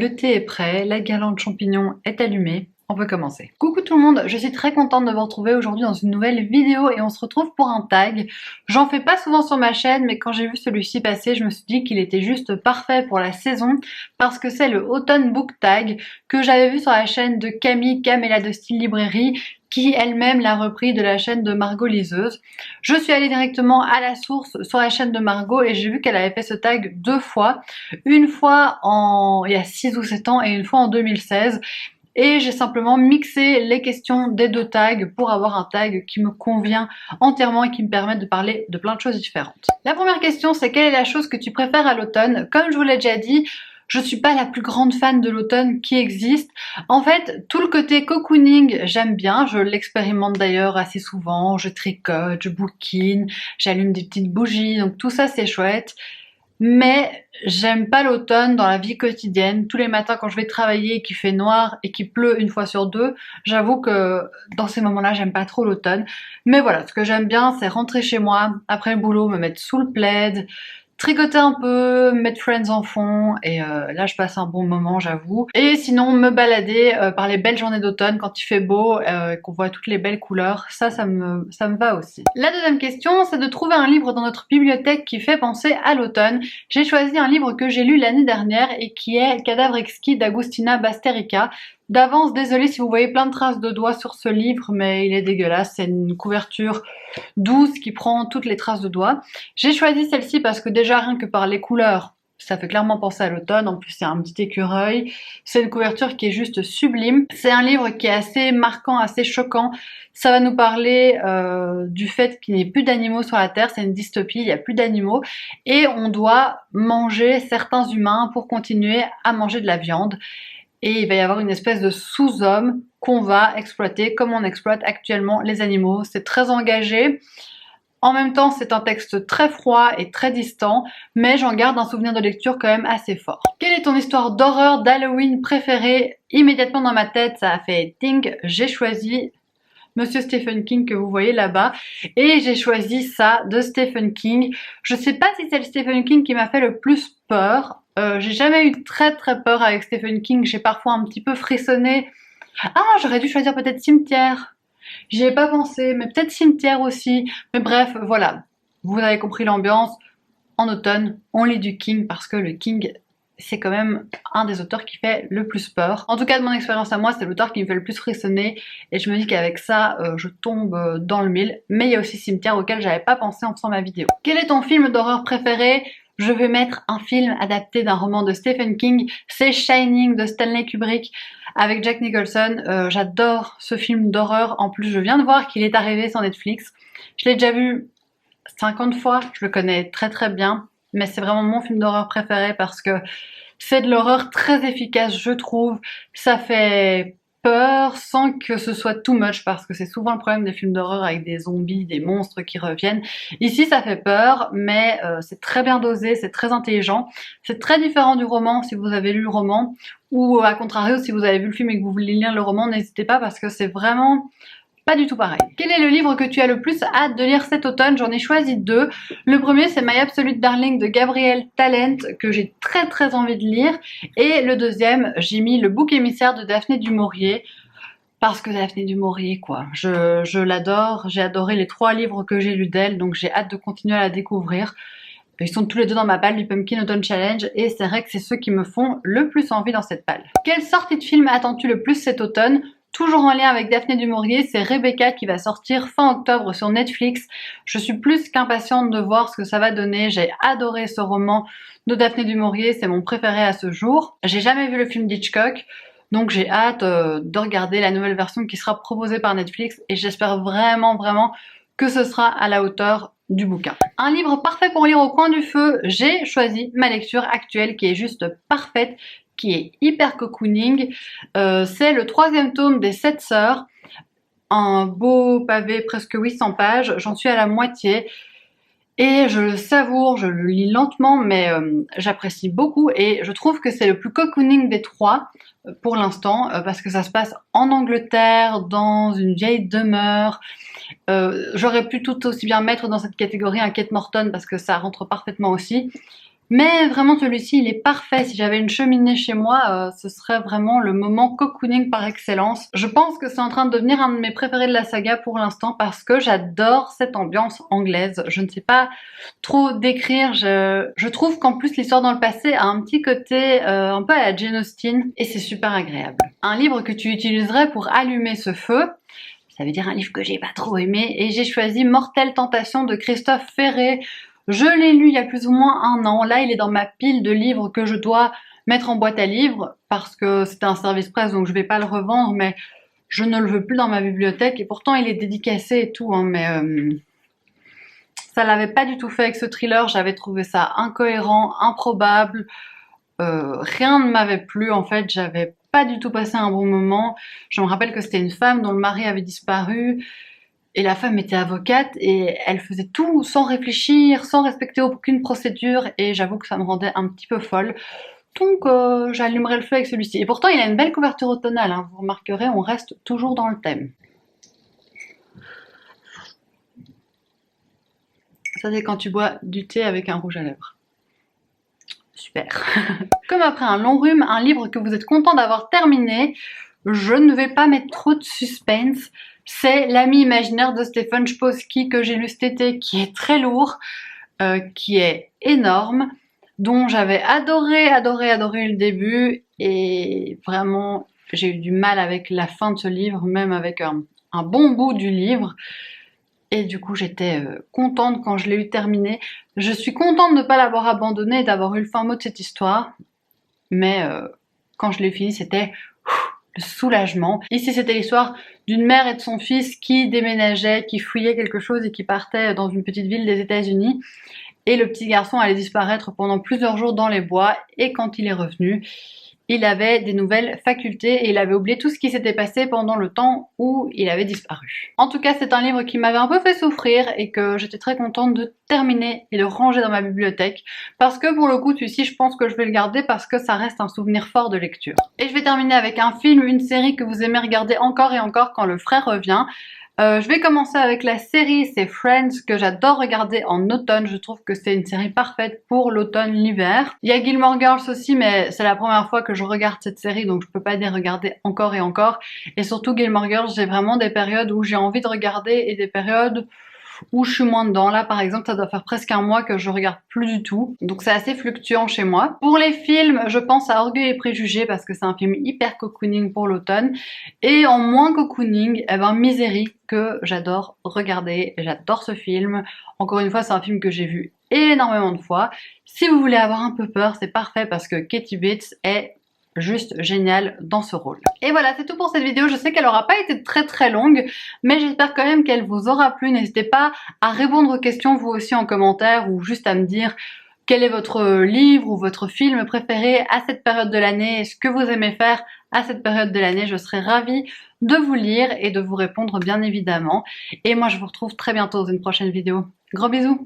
Le thé est prêt, la guirlande champignon est allumée, on peut commencer. Coucou tout le monde, je suis très contente de vous retrouver aujourd'hui dans une nouvelle vidéo et on se retrouve pour un tag. J'en fais pas souvent sur ma chaîne, mais quand j'ai vu celui-ci passer, je me suis dit qu'il était juste parfait pour la saison parce que c'est le Autumn Book Tag que j'avais vu sur la chaîne de Camille Camella de Style Librairie, qui elle-même l'a repris de la chaîne de Margot Liseuse. Je suis allée directement à la source sur la chaîne de Margot et j'ai vu qu'elle avait fait ce tag deux fois. Une fois il y a 6 ou 7 ans et une fois en 2016. Et j'ai simplement mixé les questions des deux tags pour avoir un tag qui me convient entièrement et qui me permet de parler de plein de choses différentes. La première question, c'est quelle est la chose que tu préfères à l'automne? Comme je vous l'ai déjà dit, je suis pas la plus grande fan de l'automne qui existe. En fait, tout le côté cocooning, j'aime bien. Je l'expérimente d'ailleurs assez souvent. Je tricote, je bouquine, j'allume des petites bougies. Donc tout ça, c'est chouette. Mais j'aime pas l'automne dans la vie quotidienne. Tous les matins quand je vais travailler, qu'il fait noir et qu'il pleut une fois sur deux, j'avoue que dans ces moments-là, j'aime pas trop l'automne. Mais voilà, ce que j'aime bien, c'est rentrer chez moi, après le boulot, me mettre sous le plaid, tricoter un peu, mettre Friends en fond, et là je passe un bon moment, j'avoue. Et sinon me balader par les belles journées d'automne quand il fait beau, qu'on voit toutes les belles couleurs, ça me va aussi. La deuxième question, c'est de trouver un livre dans notre bibliothèque qui fait penser à l'automne. J'ai choisi un livre que j'ai lu l'année dernière et qui est Cadavre exquis d'Agustina Basterica. D'avance, désolée si vous voyez plein de traces de doigts sur ce livre, mais il est dégueulasse, c'est une couverture douce qui prend toutes les traces de doigts. J'ai choisi celle-ci parce que déjà rien que par les couleurs, ça fait clairement penser à l'automne. En plus c'est un petit écureuil, c'est une couverture qui est juste sublime. C'est un livre qui est assez marquant, assez choquant. Ça va nous parler du fait qu'il n'y ait plus d'animaux sur la Terre, c'est une dystopie, il n'y a plus d'animaux et on doit manger certains humains pour continuer à manger de la viande. Et il va y avoir une espèce de sous-homme qu'on va exploiter comme on exploite actuellement les animaux. C'est très engagé. En même temps, c'est un texte très froid et très distant, mais j'en garde un souvenir de lecture quand même assez fort. Quelle est ton histoire d'horreur d'Halloween préférée? Immédiatement dans ma tête, ça a fait ting, j'ai choisi Monsieur Stephen King que vous voyez là-bas et j'ai choisi ça de Stephen King. Je sais pas si c'est le Stephen King qui m'a fait le plus peur. J'ai jamais eu très peur avec Stephen King. J'ai parfois un petit peu frissonné. Ah, j'aurais dû choisir peut-être Cimetière. J'y ai pas pensé, mais peut-être Cimetière aussi. Mais bref, voilà. Vous avez compris l'ambiance. En automne, on lit du King parce que le King, c'est quand même un des auteurs qui fait le plus peur. En tout cas, de mon expérience à moi, c'est l'auteur qui me fait le plus frissonner. Et je me dis qu'avec ça, je tombe dans le mille. Mais il y a aussi Cimetière auquel j'avais pas pensé en faisant ma vidéo. Quel est ton film d'horreur préféré? Je vais mettre un film adapté d'un roman de Stephen King. C'est Shining de Stanley Kubrick avec Jack Nicholson. J'adore ce film d'horreur. En plus, je viens de voir qu'il est arrivé sur Netflix. Je l'ai déjà vu 50 fois. Je le connais très bien. Mais c'est vraiment mon film d'horreur préféré parce que c'est de l'horreur très efficace, je trouve. Ça fait peur sans que ce soit too much parce que c'est souvent le problème des films d'horreur avec des zombies, des monstres qui reviennent. Ici, ça fait peur, mais c'est très bien dosé, c'est très intelligent. C'est très différent du roman si vous avez lu le roman ou à contrario, si vous avez vu le film et que vous voulez lire le roman, n'hésitez pas parce que c'est vraiment pas du tout pareil. Quel est le livre que tu as le plus hâte de lire cet automne? J'en ai choisi deux. Le premier, c'est My Absolute Darling de Gabrielle Talent, que j'ai très envie de lire. Et le deuxième, j'ai mis Le Bouc émissaire de Daphné du Maurier. Parce que Daphné du Maurier, quoi. Je l'adore. J'ai adoré les 3 livres que j'ai lus d'elle, donc j'ai hâte de continuer à la découvrir. Ils sont tous les deux dans ma palle du Pumpkin Autumn Challenge et c'est vrai que c'est ceux qui me font le plus envie dans cette palle. Quelle sortie de film attends-tu le plus cet automne? Toujours en lien avec Daphné du Maurier, c'est Rebecca qui va sortir fin octobre sur Netflix. Je suis plus qu'impatiente de voir ce que ça va donner. J'ai adoré ce roman de Daphné du Maurier, c'est mon préféré à ce jour. J'ai jamais vu le film d'Hitchcock, donc j'ai hâte de regarder la nouvelle version qui sera proposée par Netflix et j'espère vraiment que ce sera à la hauteur du bouquin. Un livre parfait pour lire au coin du feu, j'ai choisi ma lecture actuelle qui est juste parfaite, qui est hyper cocooning. C'est le 3e tome des 7 sœurs, un beau pavé, presque 800 pages, j'en suis à la moitié. Et je le savoure, je le lis lentement, mais j'apprécie beaucoup et je trouve que c'est le plus cocooning des 3 pour l'instant parce que ça se passe en Angleterre, dans une vieille demeure. J'aurais pu tout aussi bien mettre dans cette catégorie un Kate Morton parce que ça rentre parfaitement aussi. Mais vraiment celui-ci il est parfait, si j'avais une cheminée chez moi, ce serait vraiment le moment cocooning par excellence. Je pense que c'est en train de devenir un de mes préférés de la saga pour l'instant parce que j'adore cette ambiance anglaise. Je ne sais pas trop décrire, je trouve qu'en plus l'histoire dans le passé a un petit côté un peu à la Jane Austen et c'est super agréable. Un livre que tu utiliserais pour allumer ce feu, ça veut dire un livre que j'ai pas trop aimé, et j'ai choisi Mortelle Tentation de Christophe Ferré. Je l'ai lu il y a plus ou moins un an. Là, il est dans ma pile de livres que je dois mettre en boîte à livres parce que c'était un service presse, donc je vais pas le revendre, mais je ne le veux plus dans ma bibliothèque. Et pourtant, il est dédicacé et tout, hein, mais ça l'avait pas du tout fait avec ce thriller. J'avais trouvé ça incohérent, improbable. Rien ne m'avait plu en fait. J'avais pas du tout passé un bon moment. Je me rappelle que c'était une femme dont le mari avait disparu. Et la femme était avocate et elle faisait tout sans réfléchir, sans respecter aucune procédure et j'avoue que ça me rendait un petit peu folle. Donc j'allumerai le feu avec celui-ci. Et pourtant il a une belle couverture automnale, hein. Vous remarquerez, on reste toujours dans le thème. Ça c'est quand tu bois du thé avec un rouge à lèvres. Super. Comme après un long rhume, un livre que vous êtes content d'avoir terminé, je ne vais pas mettre trop de suspense. C'est L'ami imaginaire de Stephen Chbosky que j'ai lu cet été, qui est très lourd, qui est énorme, dont j'avais adoré le début, et vraiment j'ai eu du mal avec la fin de ce livre, même avec un bon bout du livre. Et du coup, j'étais contente quand je l'ai eu terminé. Je suis contente de ne pas l'avoir abandonné et d'avoir eu le fin mot de cette histoire. Mais quand je l'ai fini, c'était le soulagement. Ici, c'était l'histoire d'une mère et de son fils qui déménageaient, qui fouillaient quelque chose et qui partaient dans une petite ville des États-Unis. Et le petit garçon allait disparaître pendant plusieurs jours dans les bois. Et quand il est revenu, il avait des nouvelles facultés et il avait oublié tout ce qui s'était passé pendant le temps où il avait disparu. En tout cas, c'est un livre qui m'avait un peu fait souffrir et que j'étais très contente de terminer et de ranger dans ma bibliothèque parce que pour le coup, celui-ci, je pense que je vais le garder parce que ça reste un souvenir fort de lecture. Et je vais terminer avec un film, une série que vous aimez regarder encore et encore quand le frère revient. Je vais commencer avec la série, c'est Friends, que j'adore regarder en automne. Je trouve que c'est une série parfaite pour l'automne, l'hiver. Il y a Gilmore Girls aussi, mais c'est la première fois que je regarde cette série, donc je peux pas les regarder encore et encore. Et surtout Gilmore Girls, j'ai vraiment des périodes où j'ai envie de regarder et des périodes où je suis moins dedans. Là, par exemple, ça doit faire presque un mois que je regarde plus du tout. Donc c'est assez fluctuant chez moi. Pour les films, je pense à Orgueil et Préjugés parce que c'est un film hyper cocooning pour l'automne. Et en moins cocooning, eh ben Misery, que j'adore regarder. J'adore ce film. Encore une fois, c'est un film que j'ai vu énormément de fois. Si vous voulez avoir un peu peur, c'est parfait parce que Katie Bates est juste génial dans ce rôle. Et voilà, c'est tout pour cette vidéo. Je sais qu'elle aura pas été très longue, mais j'espère quand même qu'elle vous aura plu. N'hésitez pas à répondre aux questions vous aussi en commentaire ou juste à me dire quel est votre livre ou votre film préféré à cette période de l'année, ce que vous aimez faire à cette période de l'année. Je serai ravie de vous lire et de vous répondre bien évidemment. Et moi je vous retrouve très bientôt dans une prochaine vidéo. Gros bisous!